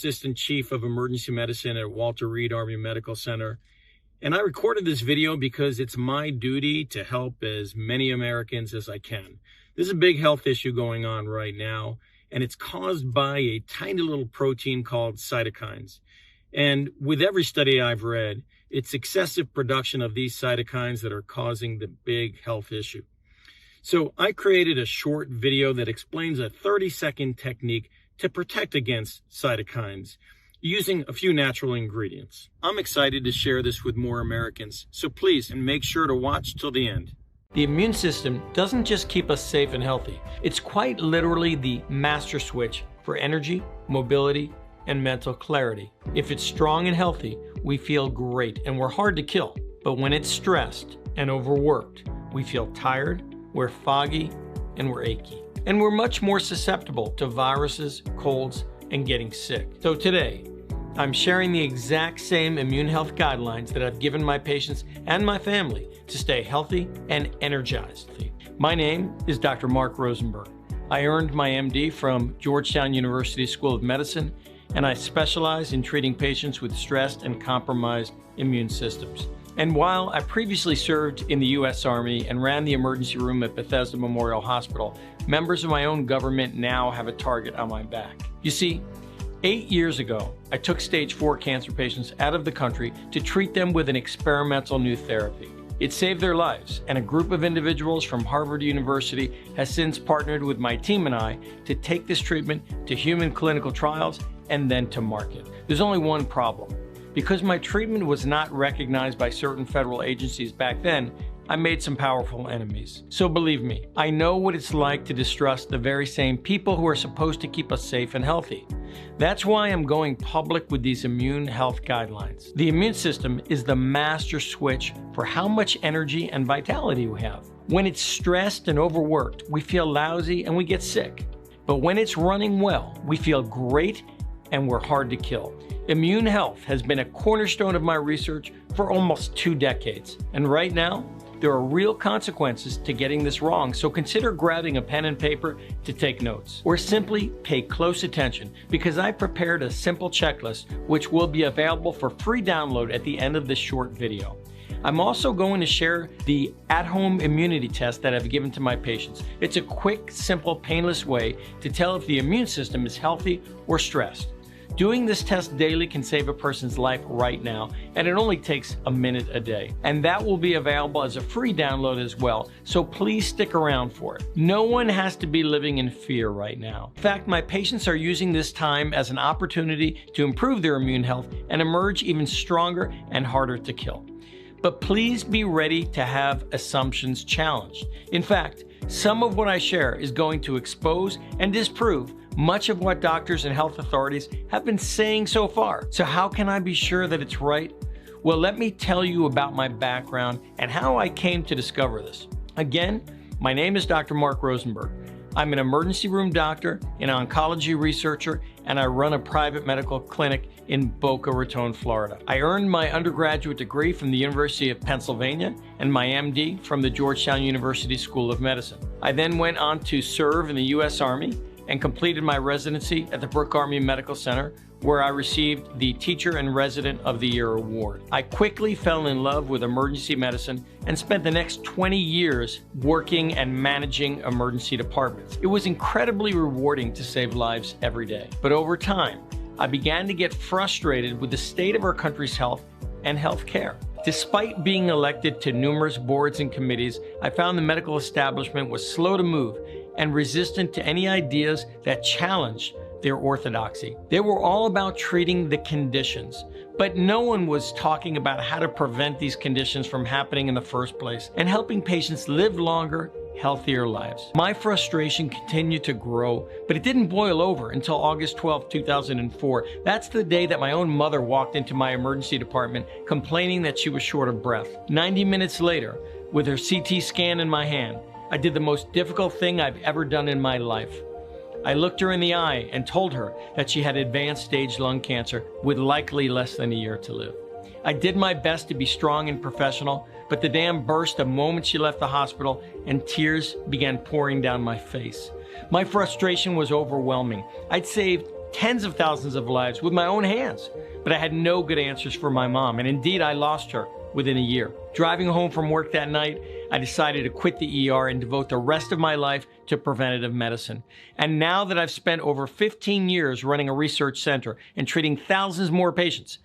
Assistant Chief of Emergency Medicine at Walter Reed Army Medical Center. And I recorded this video because it's my duty to help as many Americans as I can. There's a big health issue going on right now, and it's caused by a tiny little protein called cytokines. And with every study I've read, it's excessive production of these cytokines that are causing the big health issue. So I created a short video that explains a 30-second technique to protect against cytokines using a few natural ingredients. I'm excited to share this with more Americans, so please, and make sure to watch till the end. The immune system doesn't just keep us safe and healthy. It's quite literally the master switch for energy, mobility, and mental clarity. If it's strong and healthy, we feel great and we're hard to kill. But when it's stressed and overworked, we feel tired, we're foggy, and we're achy. And we're much more susceptible to viruses, colds, and getting sick. So today, I'm sharing the exact same immune health guidelines that I've given my patients and my family to stay healthy and energized. My name is Dr. Mark Rosenberg. I earned my MD from Georgetown University School of Medicine, and I specialize in treating patients with stressed and compromised immune systems. And while I previously served in the U.S. Army and ran the emergency room at Bethesda Memorial Hospital, members of my own government now have a target on my back. You see, 8 years ago, I took stage 4 cancer patients out of the country to treat them with an experimental new therapy. It saved their lives, and a group of individuals from Harvard University has since partnered with my team and I to take this treatment to human clinical trials and then to market. There's only one problem. Because my treatment was not recognized by certain federal agencies back then, I made some powerful enemies. So believe me, I know what it's like to distrust the very same people who are supposed to keep us safe and healthy. That's why I'm going public with these immune health guidelines. The immune system is the master switch for how much energy and vitality we have. When it's stressed and overworked, we feel lousy and we get sick. But when it's running well, we feel great and we're hard to kill. Immune health has been a cornerstone of my research for almost 2 decades. And right now, there are real consequences to getting this wrong, so consider grabbing a pen and paper to take notes. Or simply pay close attention, because I prepared a simple checklist which will be available for free download at the end of this short video. I'm also going to share the at-home immunity test that I've given to my patients. It's a quick, simple, painless way to tell if the immune system is healthy or stressed. Doing this test daily can save a person's life right now, and it only takes a minute a day. And that will be available as a free download as well, so please stick around for it. No one has to be living in fear right now. In fact, my patients are using this time as an opportunity to improve their immune health and emerge even stronger and harder to kill. But please be ready to have assumptions challenged. In fact, some of what I share is going to expose and disprove much of what doctors and health authorities have been saying so far. So how can I be sure that it's right? Well, let me tell you about my background and how I came to discover this. Again, my name is Dr. Mark Rosenberg. I'm an emergency room doctor, an oncology researcher, and I run a private medical clinic in Boca Raton, Florida. I earned my undergraduate degree from the University of Pennsylvania and my MD from the Georgetown University School of Medicine. I then went on to serve in the U.S. Army and completed my residency at the Brooke Army Medical Center, where I received the Teacher and Resident of the Year award. I quickly fell in love with emergency medicine and spent the next 20 years working and managing emergency departments. It was incredibly rewarding to save lives every day. But over time, I began to get frustrated with the state of our country's health and health care. Despite being elected to numerous boards and committees, I found the medical establishment was slow to move and resistant to any ideas that challenged their orthodoxy. They were all about treating the conditions, but no one was talking about how to prevent these conditions from happening in the first place and helping patients live longer, healthier lives. My frustration continued to grow, but it didn't boil over until August 12, 2004. That's the day that my own mother walked into my emergency department complaining that she was short of breath. 90 minutes later, with her CT scan in my hand, I did the most difficult thing I've ever done in my life. I looked her in the eye and told her that she had advanced stage lung cancer with likely less than a year to live. I did my best to be strong and professional, but the dam burst the moment she left the hospital and tears began pouring down my face. My frustration was overwhelming. I'd saved tens of thousands of lives with my own hands. But I had no good answers for my mom, and indeed I lost her within a year. Driving home from work that night, I decided to quit the ER and devote the rest of my life to preventative medicine. And now that I've spent over 15 years running a research center and treating thousands more patients,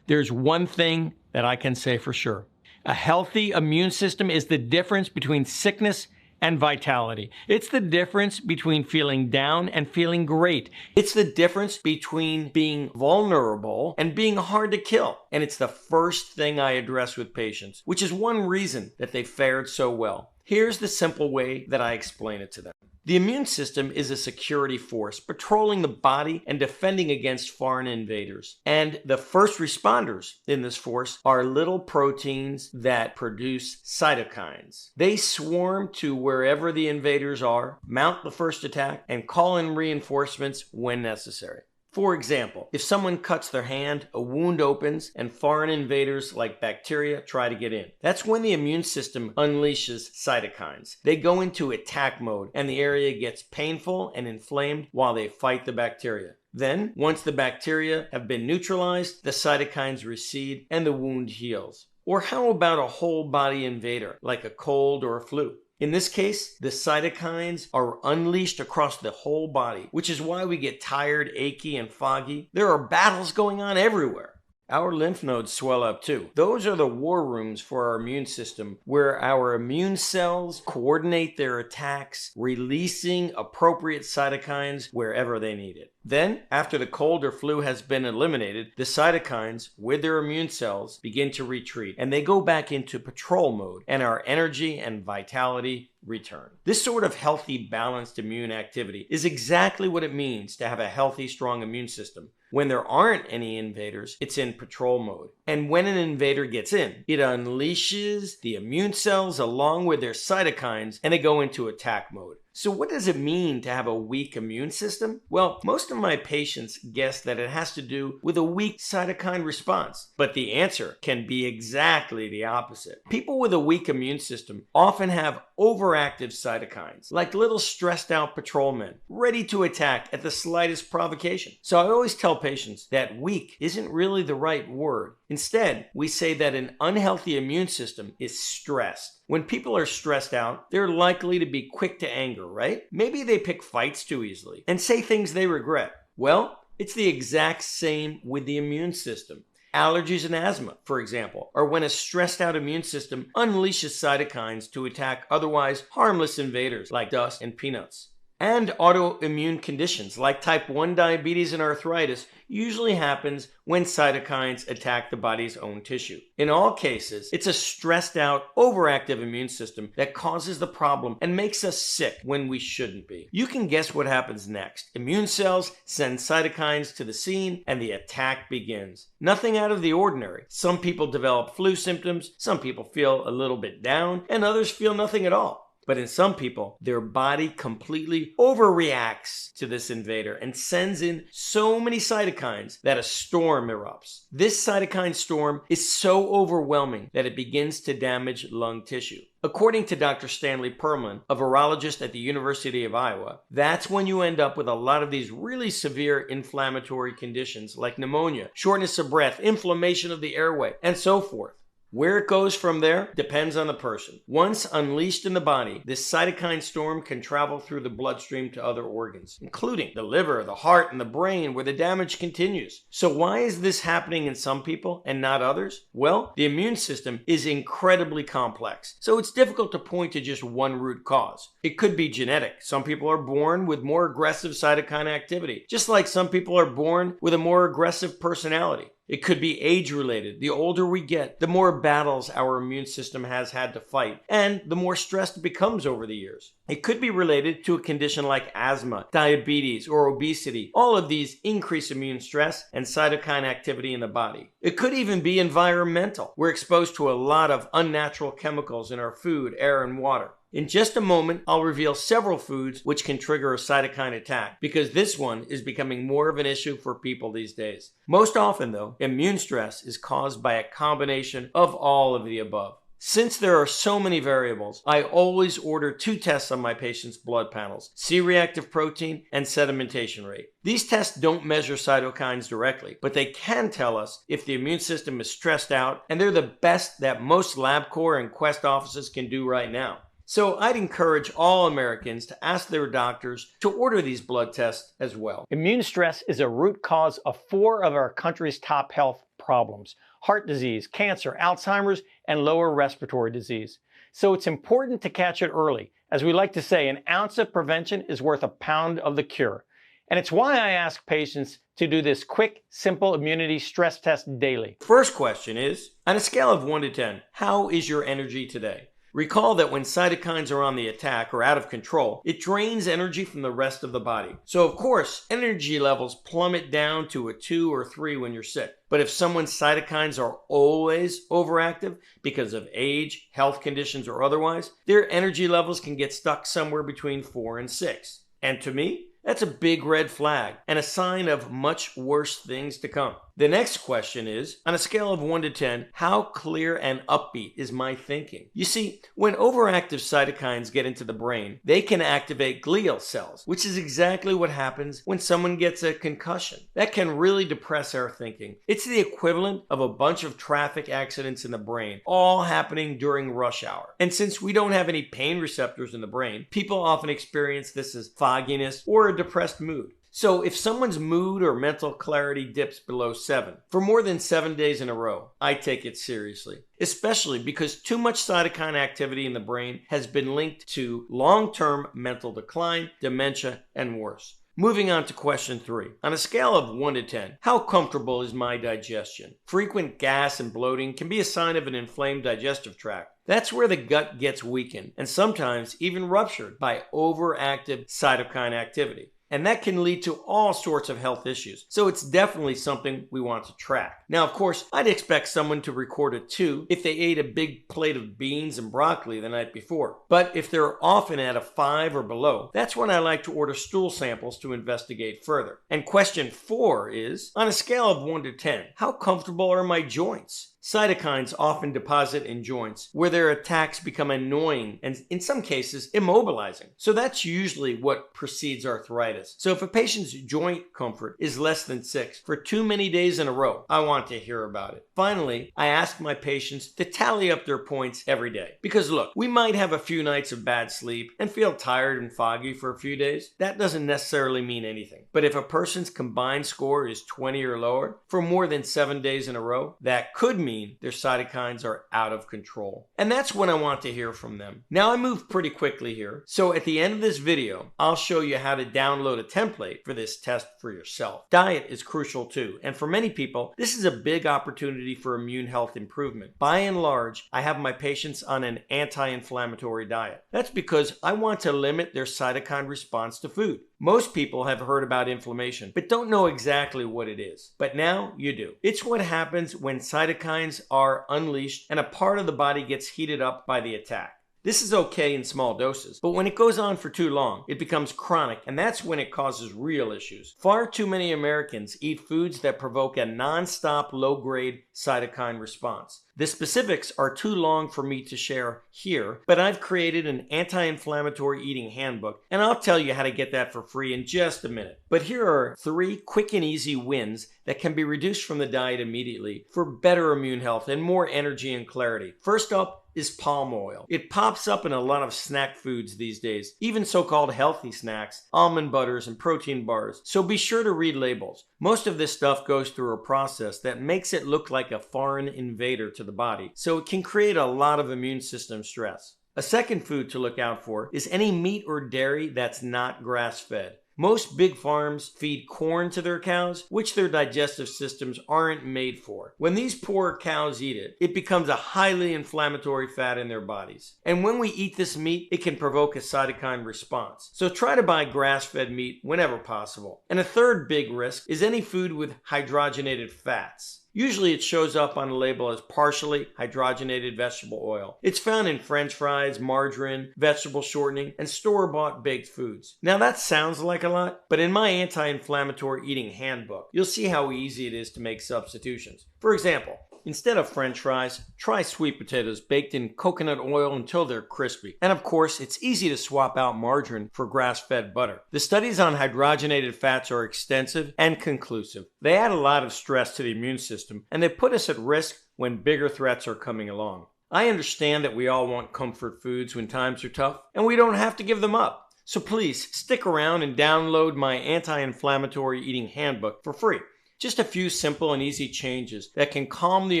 there's one thing that I can say for sure. A healthy immune system is the difference between sickness and vitality. It's the difference between feeling down and feeling great. It's the difference between being vulnerable and being hard to kill. And it's the first thing I address with patients, which is one reason that they fared so well. Here's the simple way that I explain it to them. The immune system is a security force patrolling the body and defending against foreign invaders. And the first responders in this force are little proteins that produce cytokines. They swarm to wherever the invaders are, mount the first attack, and call in reinforcements when necessary. For example, if someone cuts their hand, a wound opens and foreign invaders like bacteria try to get in. That's when the immune system unleashes cytokines. They go into attack mode and the area gets painful and inflamed while they fight the bacteria. Then, once the bacteria have been neutralized, the cytokines recede and the wound heals. Or how about a whole body invader like a cold or a flu? In this case, the cytokines are unleashed across the whole body, which is why we get tired, achy, and foggy. There are battles going on everywhere. Our lymph nodes swell up too. Those are the war rooms for our immune system, where our immune cells coordinate their attacks, releasing appropriate cytokines wherever they need it. Then, after the cold or flu has been eliminated, the cytokines, with their immune cells, begin to retreat, and they go back into patrol mode, and our energy and vitality return. This sort of healthy, balanced immune activity is exactly what it means to have a healthy, strong immune system. When there aren't any invaders, it's in patrol mode. And when an invader gets in, it unleashes the immune cells along with their cytokines, and they go into attack mode. So what does it mean to have a weak immune system? Well, most of my patients guess that it has to do with a weak cytokine response, but the answer can be exactly the opposite. People with a weak immune system often have overactive cytokines, like little stressed out patrolmen, ready to attack at the slightest provocation. So I always tell patients that weak isn't really the right word. Instead, we say that an unhealthy immune system is stressed. When people are stressed out, they're likely to be quick to anger, right? Maybe they pick fights too easily and say things they regret. Well, it's the exact same with the immune system. Allergies and asthma, for example, are when a stressed out immune system unleashes cytokines to attack otherwise harmless invaders like dust and peanuts. And autoimmune conditions like type 1 diabetes and arthritis usually happens when cytokines attack the body's own tissue. In all cases, it's a stressed out, overactive immune system that causes the problem and makes us sick when we shouldn't be. You can guess what happens next. Immune cells send cytokines to the scene and the attack begins. Nothing out of the ordinary. Some people develop flu symptoms, some people feel a little bit down, and others feel nothing at all. But in some people, their body completely overreacts to this invader and sends in so many cytokines that a storm erupts. This cytokine storm is so overwhelming that it begins to damage lung tissue. According to Dr. Stanley Perlman, a virologist at the University of Iowa, that's when you end up with a lot of these really severe inflammatory conditions like pneumonia, shortness of breath, inflammation of the airway, and so forth. Where it goes from there depends on the person. Once unleashed in the body, this cytokine storm can travel through the bloodstream to other organs, including the liver, the heart, and the brain, where the damage continues. So why is this happening in some people and not others? Well, the immune system is incredibly complex, so it's difficult to point to just one root cause. It could be genetic. Some people are born with more aggressive cytokine activity, just like some people are born with a more aggressive personality. It could be age-related. The older we get, the more battles our immune system has had to fight, and the more stressed it becomes over the years. It could be related to a condition like asthma, diabetes, or obesity. All of these increase immune stress and cytokine activity in the body. It could even be environmental. We're exposed to a lot of unnatural chemicals in our food, air, and water. In just a moment, I'll reveal several foods which can trigger a cytokine attack, because this one is becoming more of an issue for people these days. Most often, though, immune stress is caused by a combination of all of the above. Since there are so many variables, I always order 2 tests on my patients' blood panels: C-reactive protein and sedimentation rate. These tests don't measure cytokines directly, but they can tell us if the immune system is stressed out, and they're the best that most LabCorp and Quest offices can do right now. So I'd encourage all Americans to ask their doctors to order these blood tests as well. Immune stress is a root cause of 4 of our country's top health problems: heart disease, cancer, Alzheimer's, and lower respiratory disease. So it's important to catch it early. As we like to say, an ounce of prevention is worth a pound of the cure. And it's why I ask patients to do this quick, simple immunity stress test daily. First question is, on a scale of 1 to 10, how is your energy today? Recall that when cytokines are on the attack or out of control, it drains energy from the rest of the body. So of course, energy levels plummet down to a 2 or 3 when you're sick. But if someone's cytokines are always overactive because of age, health conditions, or otherwise, their energy levels can get stuck somewhere between 4 and 6. And to me, that's a big red flag and a sign of much worse things to come. The next question is, on a scale of 1 to 10, how clear and upbeat is my thinking? You see, when overactive cytokines get into the brain, they can activate glial cells, which is exactly what happens when someone gets a concussion. That can really depress our thinking. It's the equivalent of a bunch of traffic accidents in the brain, all happening during rush hour. And since we don't have any pain receptors in the brain, people often experience this as fogginess or a depressed mood. So if someone's mood or mental clarity dips below 7 for more than 7 days in a row, I take it seriously, especially because too much cytokine activity in the brain has been linked to long-term mental decline, dementia, and worse. Moving on to question 3. On a scale of 1 to 10, how comfortable is my digestion? Frequent gas and bloating can be a sign of an inflamed digestive tract. That's where the gut gets weakened and sometimes even ruptured by overactive cytokine activity. And that can lead to all sorts of health issues. So it's definitely something we want to track. Now, of course, I'd expect someone to record a 2 if they ate a big plate of beans and broccoli the night before. But if they're often at a 5 or below, that's when I like to order stool samples to investigate further. And question 4 is, on a scale of 1 to 10, how comfortable are my joints? Cytokines often deposit in joints where their attacks become annoying and in some cases immobilizing. So that's usually what precedes arthritis. So if a patient's joint comfort is less than 6 for too many days in a row, I want to hear about it. Finally, I ask my patients to tally up their points every day. Because look, we might have a few nights of bad sleep and feel tired and foggy for a few days. That doesn't necessarily mean anything. But if a person's combined score is 20 or lower for more than 7 days in a row, that could mean their cytokines are out of control. And that's when I want to hear from them. Now I move pretty quickly here, so at the end of this video, I'll show you how to download a template for this test for yourself. Diet is crucial too, and for many people, this is a big opportunity for immune health improvement. By and large, I have my patients on an anti-inflammatory diet. That's because I want to limit their cytokine response to food. Most people have heard about inflammation, but don't know exactly what it is. But now you do. It's what happens when cytokines are unleashed and a part of the body gets heated up by the attack. This is okay in small doses, but when it goes on for too long, it becomes chronic, and that's when it causes real issues. Far too many Americans eat foods that provoke a non-stop low-grade cytokine response. The specifics are too long for me to share here, but I've created an anti-inflammatory eating handbook, and I'll tell you how to get that for free in just a minute. But here are 3 quick and easy wins that can be reduced from the diet immediately for better immune health and more energy and clarity. First up is palm oil. It pops up in a lot of snack foods these days, even so-called healthy snacks, almond butters, and protein bars. So be sure to read labels. Most of this stuff goes through a process that makes it look like a foreign invader to the body, so it can create a lot of immune system stress. A second food to look out for is any meat or dairy that's not grass-fed. Most big farms feed corn to their cows, which their digestive systems aren't made for. When these poor cows eat it, it becomes a highly inflammatory fat in their bodies. And when we eat this meat, it can provoke a cytokine response. So try to buy grass-fed meat whenever possible. And a third big risk is any food with hydrogenated fats. Usually it shows up on the label as partially hydrogenated vegetable oil. It's found in French fries, margarine, vegetable shortening, and store-bought baked foods. Now that sounds like a lot, but in my anti-inflammatory eating handbook, you'll see how easy it is to make substitutions. For example, Instead of French fries, try sweet potatoes baked in coconut oil until they're crispy. And of course, it's easy to swap out margarine for grass-fed butter. The studies on hydrogenated fats are extensive and conclusive. They add a lot of stress to the immune system, and they put us at risk when bigger threats are coming along. I understand that we all want comfort foods when times are tough, and we don't have to give them up. So please stick around and download my anti-inflammatory eating handbook for free. Just a few simple and easy changes that can calm the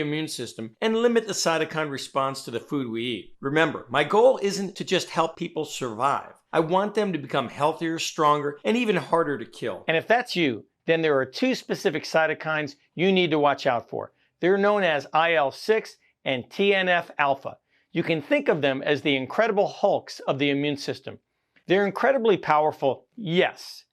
immune system and limit the cytokine response to the food we eat. Remember, my goal isn't to just help people survive. I want them to become healthier, stronger, and even harder to kill. And if that's you, then there are two specific cytokines you need to watch out for. They're known as IL-6 and TNF-alpha. You can think of them as the incredible hulks of the immune system. They're incredibly powerful, yes,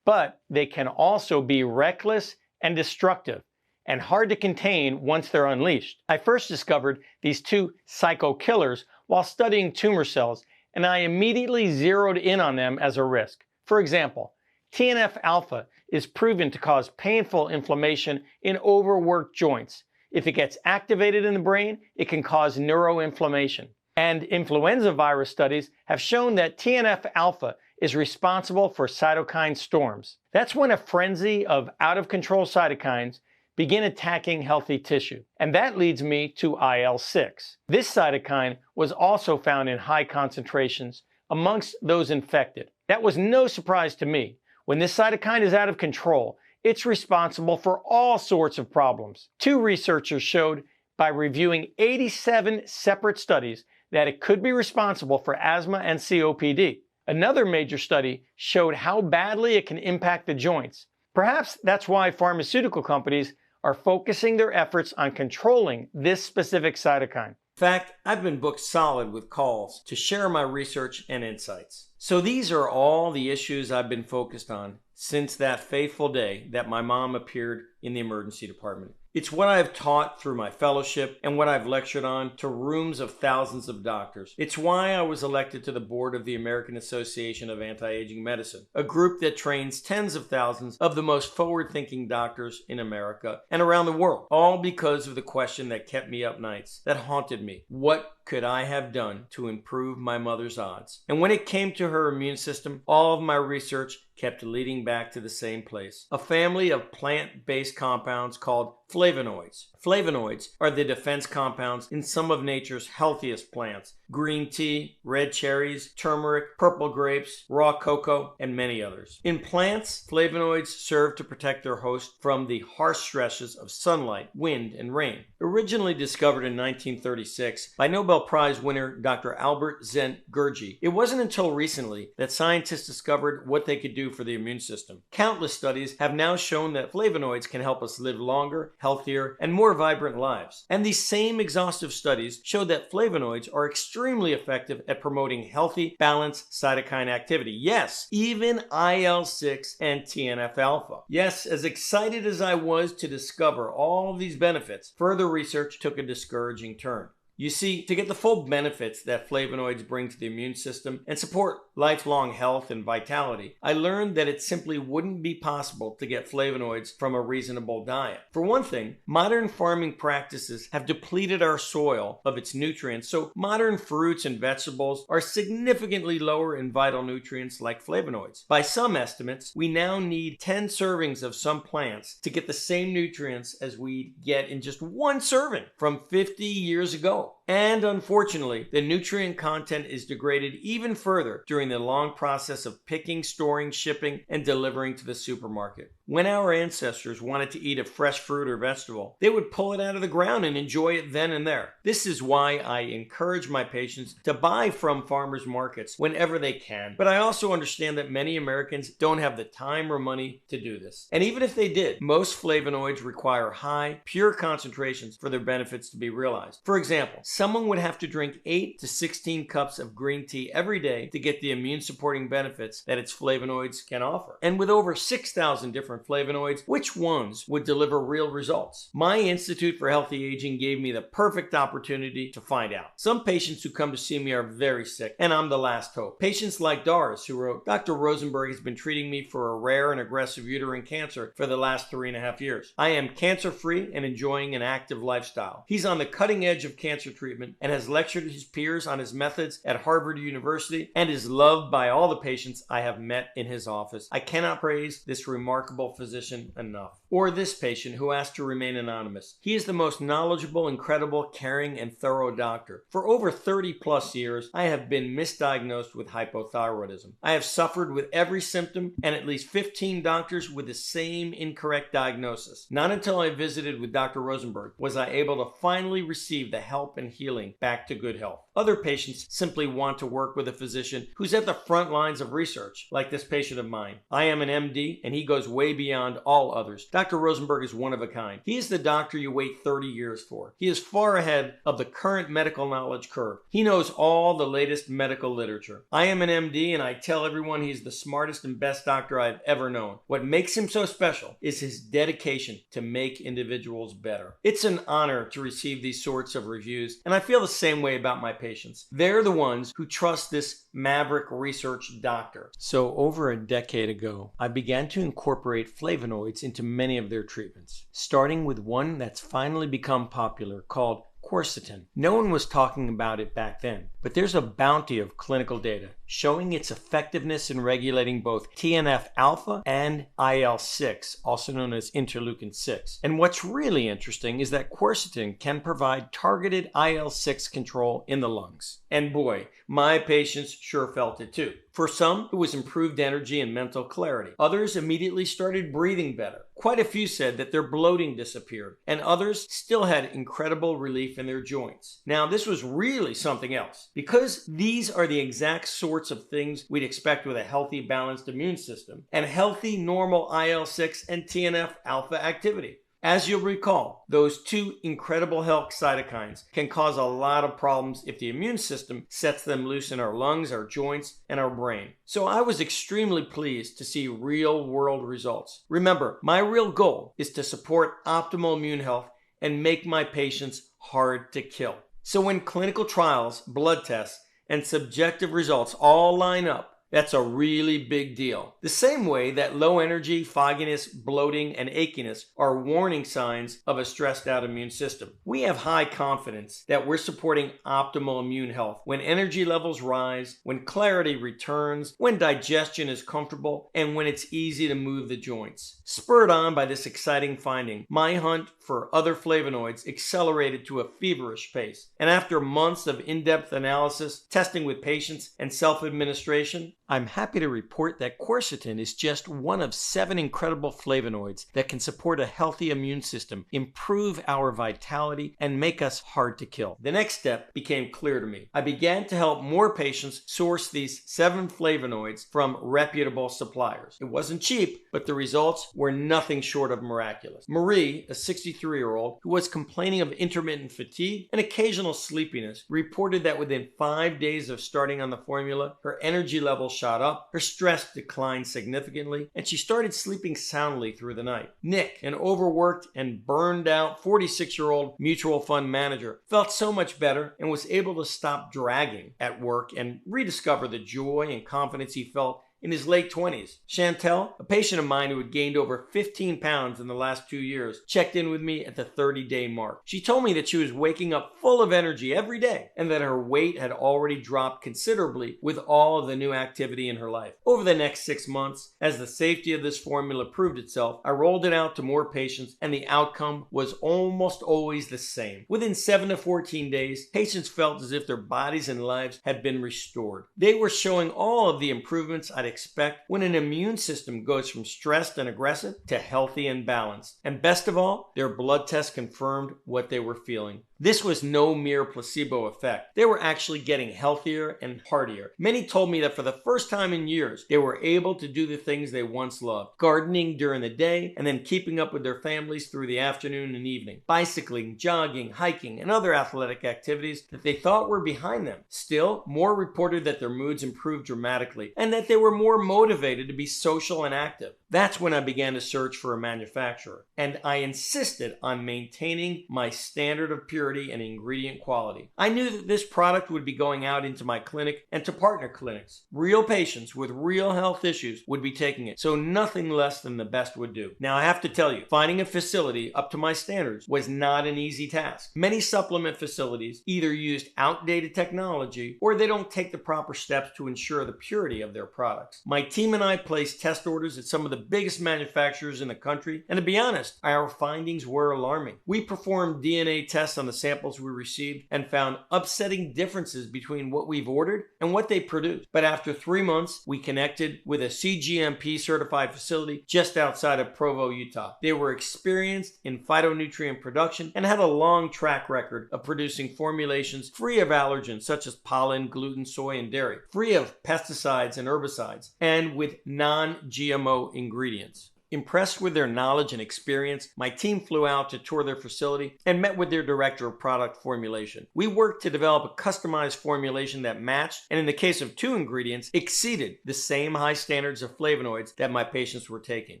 but they can also be reckless and destructive and hard to contain once they're unleashed. I first discovered these two psycho-killers while studying tumor cells, and I immediately zeroed in on them as a risk. For example, TNF-alpha is proven to cause painful inflammation in overworked joints. If it gets activated in the brain, it can cause neuroinflammation. And influenza virus studies have shown that TNF-alpha is responsible for cytokine storms. That's when a frenzy of out-of-control cytokines begin attacking healthy tissue. And that leads me to IL-6. This cytokine was also found in high concentrations amongst those infected. That was no surprise to me. When this cytokine is out of control, it's responsible for all sorts of problems. Two researchers showed by reviewing 87 separate studies that it could be responsible for asthma and COPD. Another major study showed how badly it can impact the joints. Perhaps that's why pharmaceutical companies are focusing their efforts on controlling this specific cytokine. In fact, I've been booked solid with calls to share my research and insights. So these are all the issues I've been focused on since that fateful day that my mom appeared in the emergency department. It's what I've taught through my fellowship and what I've lectured on to rooms of thousands of doctors. It's why I was elected to the board of the American Association of Anti-Aging Medicine, a group that trains tens of thousands of the most forward-thinking doctors in America and around the world, all because of the question that kept me up nights, that haunted me. What could I have done to improve my mother's odds? And when it came to her immune system, all of my research kept leading back to the same place. A family of plant-based compounds called flavonoids. Flavonoids are the defense compounds in some of nature's healthiest plants. Green tea, red cherries, turmeric, purple grapes, raw cocoa, and many others. In plants, flavonoids serve to protect their host from the harsh stresses of sunlight, wind, and rain. Originally discovered in 1936 by Nobel Prize winner Dr. Albert Szent-Györgyi, it wasn't until recently that scientists discovered what they could do for the immune system. Countless studies have now shown that flavonoids can help us live longer, healthier, and more vibrant lives. And these same exhaustive studies show that flavonoids are extremely effective at promoting healthy, balanced cytokine activity. Yes, even IL-6 and TNF-alpha. Yes, as excited as I was to discover all of these benefits, further research took a discouraging turn. You see, to get the full benefits that flavonoids bring to the immune system and support lifelong health and vitality, I learned that it simply wouldn't be possible to get flavonoids from a reasonable diet. For one thing, modern farming practices have depleted our soil of its nutrients, so modern fruits and vegetables are significantly lower in vital nutrients like flavonoids. By some estimates, we now need 10 servings of some plants to get the same nutrients as we get in just one serving from 50 years ago. And unfortunately, the nutrient content is degraded even further during the long process of picking, storing, shipping, and delivering to the supermarket. When our ancestors wanted to eat a fresh fruit or vegetable, they would pull it out of the ground and enjoy it then and there. This is why I encourage my patients to buy from farmers markets whenever they can. But I also understand that many Americans don't have the time or money to do this. And even if they did, most flavonoids require high, pure concentrations for their benefits to be realized. For example, someone would have to drink 8 to 16 cups of green tea every day to get the immune supporting benefits that its flavonoids can offer. And with over 6,000 different flavonoids, which ones would deliver real results? My Institute for Healthy Aging gave me the perfect opportunity to find out. Some patients who come to see me are very sick, and I'm the last hope. Patients like Doris, who wrote, "Dr. Rosenberg has been treating me for a rare and aggressive uterine cancer for the last 3.5 years. I am cancer-free and enjoying an active lifestyle." He's on the cutting edge of cancer treatment and has lectured his peers on his methods at Harvard University and is loved by all the patients I have met in his office. I cannot praise this remarkable physician enough. Or this patient who asked to remain anonymous. He is the most knowledgeable, incredible, caring, and thorough doctor. For over 30 plus years, I have been misdiagnosed with hypothyroidism. I have suffered with every symptom and at least 15 doctors with the same incorrect diagnosis. Not until I visited with Dr. Rosenberg was I able to finally receive the help and healing back to good health. Other patients simply want to work with a physician who's at the front lines of research, like this patient of mine. I am an MD, and he goes way beyond all others. Dr. Rosenberg is one of a kind. He is the doctor you wait 30 years for. He is far ahead of the current medical knowledge curve. He knows all the latest medical literature. I am an MD, and I tell everyone he's the smartest and best doctor I've ever known. What makes him so special is his dedication to make individuals better. It's an honor to receive these sorts of reviews, and I feel the same way about my patients. They're the ones who trust this maverick research doctor. So over a decade ago, I began to incorporate flavonoids into many of their treatments, starting with one that's finally become popular called quercetin. No one was talking about it back then, but there's a bounty of clinical data showing its effectiveness in regulating both TNF-alpha and IL-6, also known as interleukin-6. And what's really interesting is that quercetin can provide targeted IL-6 control in the lungs. And boy, my patients sure felt it too. For some, it was improved energy and mental clarity. Others immediately started breathing better. Quite a few said that their bloating disappeared, and others still had incredible relief in their joints. Now, this was really something else, because these are the exact sorts of things we'd expect with a healthy, balanced immune system, and healthy, normal IL-6 and TNF-alpha activity. As you'll recall, those two incredible health cytokines can cause a lot of problems if the immune system sets them loose in our lungs, our joints, and our brain. So I was extremely pleased to see real-world results. Remember, my real goal is to support optimal immune health and make my patients hard to kill. So when clinical trials, blood tests, and subjective results all line up, that's a really big deal. The same way that low energy, fogginess, bloating, and achiness are warning signs of a stressed out immune system. We have high confidence that we're supporting optimal immune health when energy levels rise, when clarity returns, when digestion is comfortable, and when it's easy to move the joints. Spurred on by this exciting finding, my hunt for other flavonoids accelerated to a feverish pace. And after months of in-depth analysis, testing with patients, and self-administration, I'm happy to report that quercetin is just one of 7 incredible flavonoids that can support a healthy immune system, improve our vitality, and make us hard to kill. The next step became clear to me. I began to help more patients source these 7 flavonoids from reputable suppliers. It wasn't cheap, but the results were nothing short of miraculous. Marie, a 63-year-old who was complaining of intermittent fatigue and occasional sleepiness, reported that within 5 days of starting on the formula, her energy levels shot up, her stress declined significantly, and she started sleeping soundly through the night. Nick, an overworked and burned out 46-year-old mutual fund manager, felt so much better and was able to stop dragging at work and rediscover the joy and confidence he felt in his late 20s. Chantel, a patient of mine who had gained over 15 pounds in the last 2 years, checked in with me at the 30-day mark. She told me that she was waking up full of energy every day and that her weight had already dropped considerably with all of the new activity in her life. Over the next 6 months, as the safety of this formula proved itself, I rolled it out to more patients and the outcome was almost always the same. Within 7 to 14 days, patients felt as if their bodies and lives had been restored. They were showing all of the improvements I'd expect when an immune system goes from stressed and aggressive to healthy and balanced. And best of all, their blood tests confirmed what they were feeling. This was no mere placebo effect. They were actually getting healthier and heartier. Many told me that for the first time in years, they were able to do the things they once loved. Gardening during the day and then keeping up with their families through the afternoon and evening. Bicycling, jogging, hiking, and other athletic activities that they thought were behind them. Still, more reported that their moods improved dramatically and that they were more motivated to be social and active. That's when I began to search for a manufacturer, and I insisted on maintaining my standard of purity and ingredient quality. I knew that this product would be going out into my clinic and to partner clinics. Real patients with real health issues would be taking it, so nothing less than the best would do. Now I have to tell you, finding a facility up to my standards was not an easy task. Many supplement facilities either used outdated technology or they don't take the proper steps to ensure the purity of their products. My team and I placed test orders at some of the biggest manufacturers in the country, and to be honest, our findings were alarming. We performed DNA tests on the samples we received and found upsetting differences between what we've ordered and what they produced. But after 3 months, we connected with a CGMP certified facility just outside of Provo, Utah. They were experienced in phytonutrient production and had a long track record of producing formulations free of allergens such as pollen, gluten, soy, and dairy, free of pesticides and herbicides, and with non-GMO ingredients. Impressed with their knowledge and experience, my team flew out to tour their facility and met with their director of product formulation. We worked to develop a customized formulation that matched, and in the case of 2 ingredients, exceeded the same high standards of flavonoids that my patients were taking.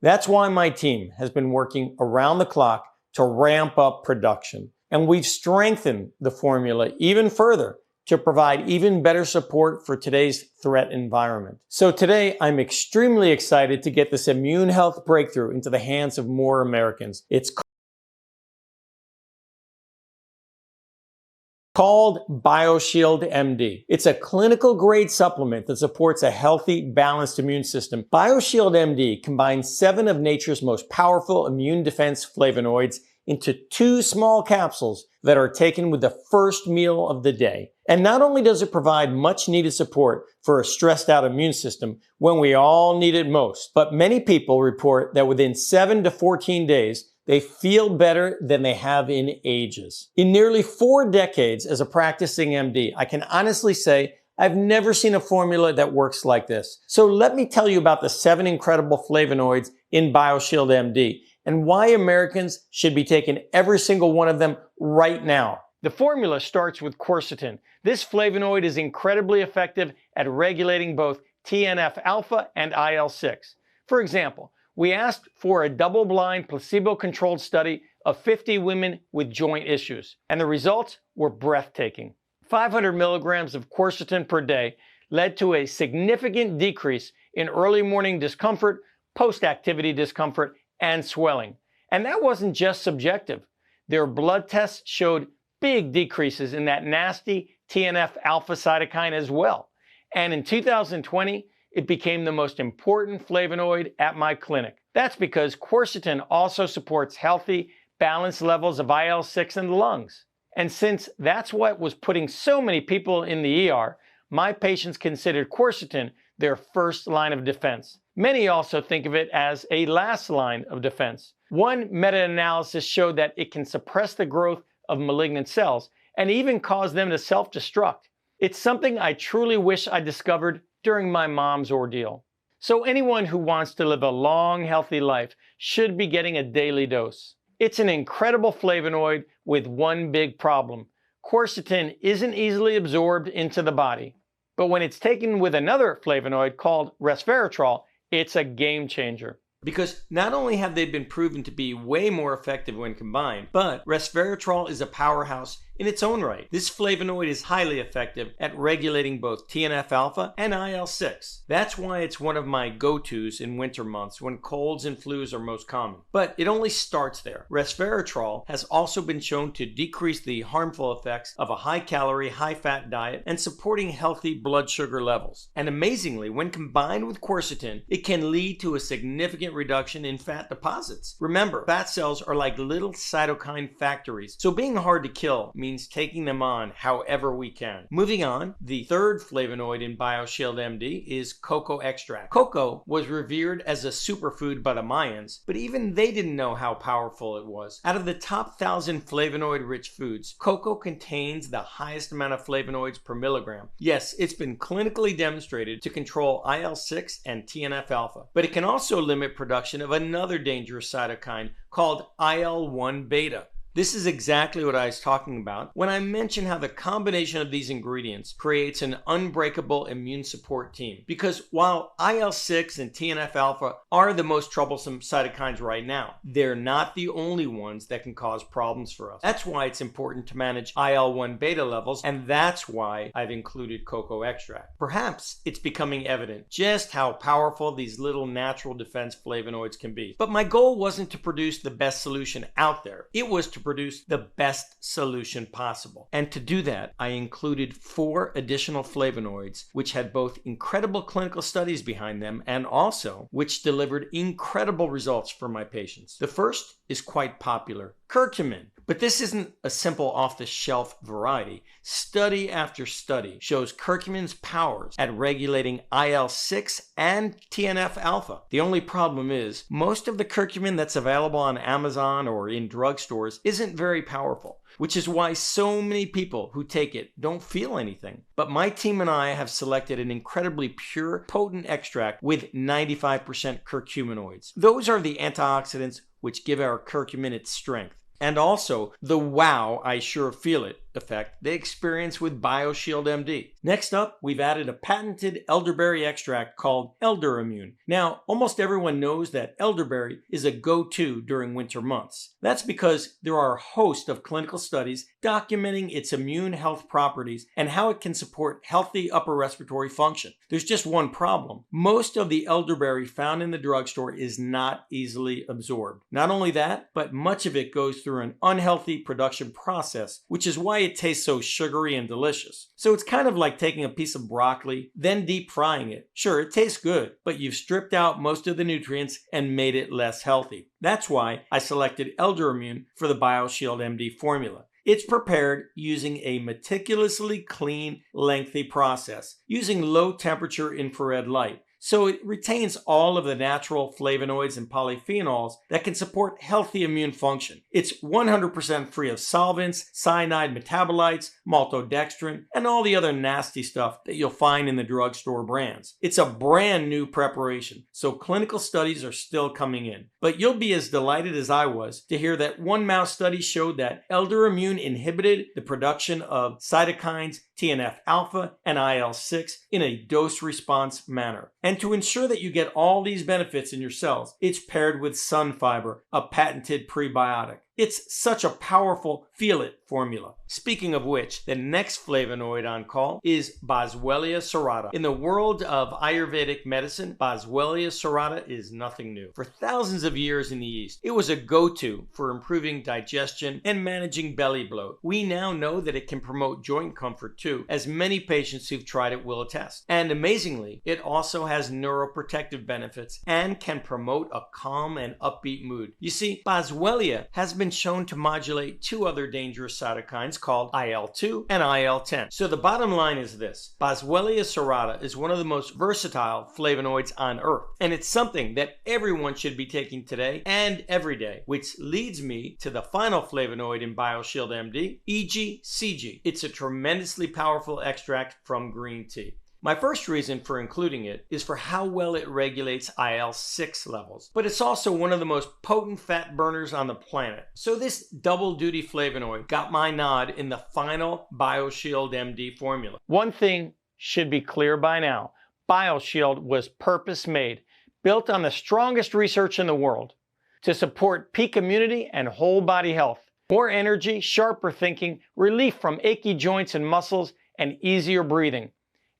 That's why my team has been working around the clock to ramp up production. And we've strengthened the formula even further to provide even better support for today's threat environment. So today, I'm extremely excited to get this immune health breakthrough into the hands of more Americans. Called BioShield MD. It's a clinical grade supplement that supports a healthy, balanced immune system. BioShield MD combines 7 of nature's most powerful immune defense flavonoids into 2 small capsules that are taken with the first meal of the day. And not only does it provide much needed support for a stressed out immune system when we all need it most, but many people report that within 7 to 14 days, they feel better than they have in ages. In nearly 4 decades as a practicing MD, I can honestly say I've never seen a formula that works like this. So let me tell you about the 7 incredible flavonoids in BioShield MD and why Americans should be taking every single one of them right now. The formula starts with quercetin. This flavonoid is incredibly effective at regulating both TNF-alpha and IL-6. For example, we asked for a double-blind, placebo-controlled study of 50 women with joint issues, and the results were breathtaking. 500 milligrams of quercetin per day led to a significant decrease in early morning discomfort, post-activity discomfort, and swelling. And that wasn't just subjective. Their blood tests showed big decreases in that nasty TNF-alpha cytokine as well. And in 2020, it became the most important flavonoid at my clinic. That's because quercetin also supports healthy, balanced levels of IL-6 in the lungs. And since that's what was putting so many people in the ER, my patients considered quercetin their first line of defense. Many also think of it as a last line of defense. One meta-analysis showed that it can suppress the growth of malignant cells and even cause them to self-destruct. It's something I truly wish I discovered during my mom's ordeal. So anyone who wants to live a long, healthy life should be getting a daily dose. It's an incredible flavonoid with one big problem. Quercetin isn't easily absorbed into the body. But when it's taken with another flavonoid called resveratrol, it's a game changer. Because not only have they been proven to be way more effective when combined, but resveratrol is a powerhouse in its own right. This flavonoid is highly effective at regulating both TNF-alpha and IL-6. That's why it's one of my go-tos in winter months when colds and flus are most common. But it only starts there. Resveratrol has also been shown to decrease the harmful effects of a high-calorie, high-fat diet and supporting healthy blood sugar levels. And amazingly, when combined with quercetin, it can lead to a significant reduction in fat deposits. Remember, fat cells are like little cytokine factories, so being hard to kill means means taking them on however we can. Moving on, the third flavonoid in BioShield MD is cocoa extract. Cocoa was revered as a superfood by the Mayans, but even they didn't know how powerful it was. Out of the top 1,000 flavonoid-rich foods, cocoa contains the highest amount of flavonoids per milligram. Yes, it's been clinically demonstrated to control IL-6 and TNF-alpha, but it can also limit production of another dangerous cytokine called IL-1 beta. This is exactly what I was talking about when I mentioned how the combination of these ingredients creates an unbreakable immune support team. Because while IL-6 and TNF-alpha are the most troublesome cytokines right now, they're not the only ones that can cause problems for us. That's why it's important to manage IL-1 beta levels, and that's why I've included cocoa extract. Perhaps it's becoming evident just how powerful these little natural defense flavonoids can be. But my goal wasn't to produce the best solution out there. It was to produce the best solution possible. And to do that, I included 4 additional flavonoids, which had both incredible clinical studies behind them and also which delivered incredible results for my patients. The first is quite popular, curcumin. But this isn't a simple off-the-shelf variety. Study after study shows curcumin's powers at regulating IL-6 and TNF-alpha. The only problem is, most of the curcumin that's available on Amazon or in drugstores isn't very powerful, which is why so many people who take it don't feel anything. But my team and I have selected an incredibly pure, potent extract with 95% curcuminoids. Those are the antioxidants which give our curcumin its strength. And also the wow, I sure feel it effect they experience with BioShield MD. Next up, we've added a patented elderberry extract called ElderImmune. Now, almost everyone knows that elderberry is a go-to during winter months. That's because there are a host of clinical studies documenting its immune health properties and how it can support healthy upper respiratory function. There's just one problem. Most of the elderberry found in the drugstore is not easily absorbed. Not only that, but much of it goes through an unhealthy production process, which is why it tastes so sugary and delicious. So it's kind of like taking a piece of broccoli, then deep frying it. Sure, it tastes good, but you've stripped out most of the nutrients and made it less healthy. That's why I selected ElderImmune for the BioShield MD formula. It's prepared using a meticulously clean, lengthy process, using low temperature infrared light. So it retains all of the natural flavonoids and polyphenols that can support healthy immune function. It's 100% free of solvents, cyanide metabolites, maltodextrin, and all the other nasty stuff that you'll find in the drugstore brands. It's a brand new preparation, so clinical studies are still coming in. But you'll be as delighted as I was to hear that one mouse study showed that ElderImmune inhibited the production of cytokines TNF-alpha and IL-6 in a dose-response manner. And to ensure that you get all these benefits in your cells, it's paired with sun fiber, a patented prebiotic. It's such a powerful feel-it formula. Speaking of which, the next flavonoid on call is Boswellia serrata. In the world of Ayurvedic medicine, Boswellia serrata is nothing new. For thousands of years in the East, it was a go-to for improving digestion and managing belly bloat. We now know that it can promote joint comfort too, as many patients who've tried it will attest. And amazingly, it also has neuroprotective benefits and can promote a calm and upbeat mood. You see, Boswellia has been shown to modulate 2 other dangerous cytokines called IL-2 and IL-10. So the bottom line is this: Boswellia serrata is one of the most versatile flavonoids on earth, and it's something that everyone should be taking today and every day, which leads me to the final flavonoid in BioShield MD, EGCG. It's a tremendously powerful extract from green tea. My first reason for including it is for how well it regulates IL-6 levels, but it's also one of the most potent fat burners on the planet. So this double duty flavonoid got my nod in the final BioShield MD formula. One thing should be clear by now: BioShield was purpose-made, built on the strongest research in the world to support peak immunity and whole body health, more energy, sharper thinking, relief from achy joints and muscles, and easier breathing.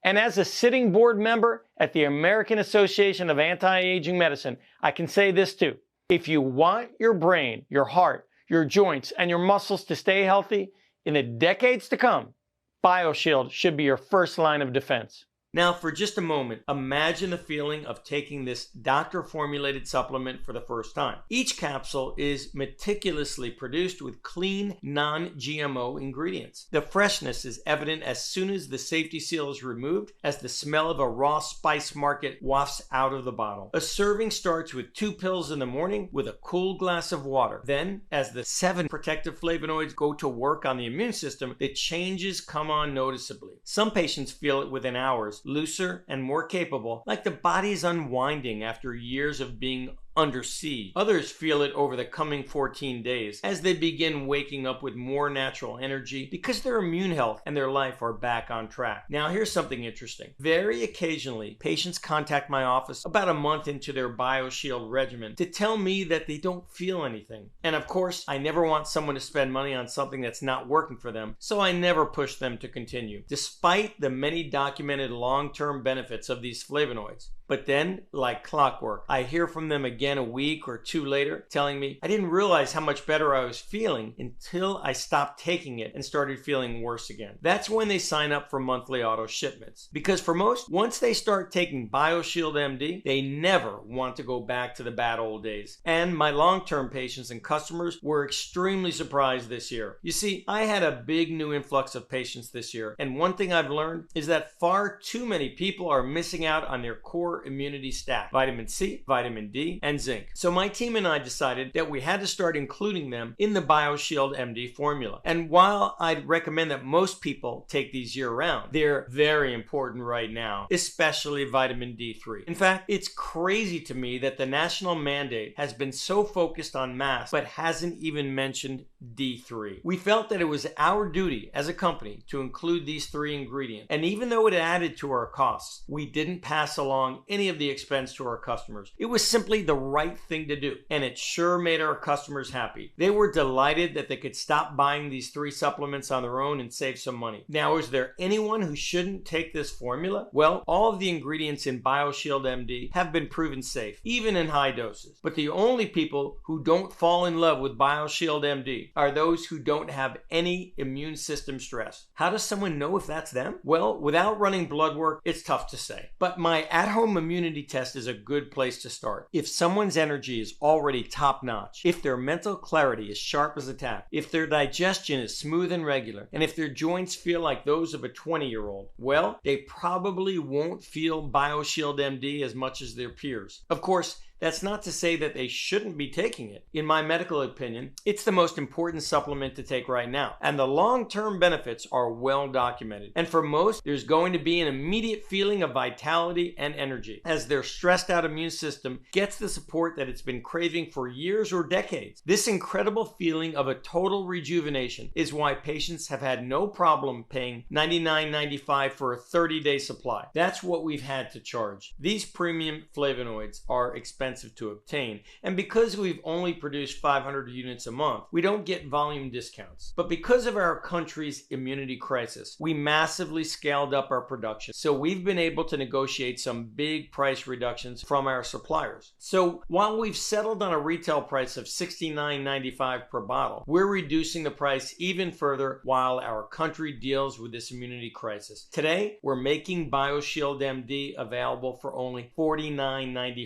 And as a sitting board member at the American Association of Anti-Aging Medicine, I can say this too: if you want your brain, your heart, your joints, and your muscles to stay healthy in the decades to come, BioShield should be your first line of defense. Now, for just a moment, imagine the feeling of taking this doctor-formulated supplement for the first time. Each capsule is meticulously produced with clean, non-GMO ingredients. The freshness is evident as soon as the safety seal is removed, as the smell of a raw spice market wafts out of the bottle. A serving starts with 2 pills in the morning with a cool glass of water. Then, as the 7 protective flavonoids go to work on the immune system, the changes come on noticeably. Some patients feel it within hours, looser and more capable, like the body's unwinding after years of being under siege. Others feel it over the coming 14 days as they begin waking up with more natural energy because their immune health and their life are back on track. Now, here's something interesting. Very occasionally, patients contact my office about a month into their BioShield regimen to tell me that they don't feel anything. And of course, I never want someone to spend money on something that's not working for them, so I never push them to continue, despite the many documented long-term benefits of these flavonoids. But then, like clockwork, I hear from them again a week or 2 later telling me I didn't realize how much better I was feeling until I stopped taking it and started feeling worse again. That's when they sign up for monthly auto shipments. Because for most, once they start taking BioShield MD, they never want to go back to the bad old days. And my long-term patients and customers were extremely surprised this year. You see, I had a big new influx of patients this year, and one thing I've learned is that far too many people are missing out on their core immunity stack: vitamin C, vitamin D, and zinc. So my team and I decided that we had to start including them in the BioShield MD formula. And while I'd recommend that most people take these year-round, they're very important right now, especially vitamin D3. In fact, it's crazy to me that the national mandate has been so focused on masks but hasn't even mentioned D3. We felt that it was our duty as a company to include these 3 ingredients, and even though it added to our costs, we didn't pass along any of the expense to our customers. It was simply the right thing to do, and it sure made our customers happy. They were delighted that they could stop buying these 3 supplements on their own and save some money. Now, is there anyone who shouldn't take this formula? Well, all of the ingredients in BioShield MD have been proven safe, even in high doses. But the only people who don't fall in love with BioShield MD are those who don't have any immune system stress. How does someone know if that's them? Well, without running blood work, it's tough to say. But my at-home immunity test is a good place to start. If someone's energy is already top-notch, if their mental clarity is sharp as a tack, if their digestion is smooth and regular, and if their joints feel like those of a 20-year-old, well, they probably won't feel BioShield MD as much as their peers. Of course, that's not to say that they shouldn't be taking it. In my medical opinion, it's the most important supplement to take right now, and the long-term benefits are well documented. And for most, there's going to be an immediate feeling of vitality and energy as their stressed out immune system gets the support that it's been craving for years or decades. This incredible feeling of a total rejuvenation is why patients have had no problem paying $99.95 for a 30-day supply. That's what we've had to charge. These premium flavonoids are expensive to obtain, and because we've only produced 500 units a month, we don't get volume discounts. But because of our country's immunity crisis, we massively scaled up our production, so we've been able to negotiate some big price reductions from our suppliers. So while we've settled on a retail price of $69.95 per bottle, we're reducing the price even further while our country deals with this immunity crisis. Today, we're making BioShield MD available for only $49.95.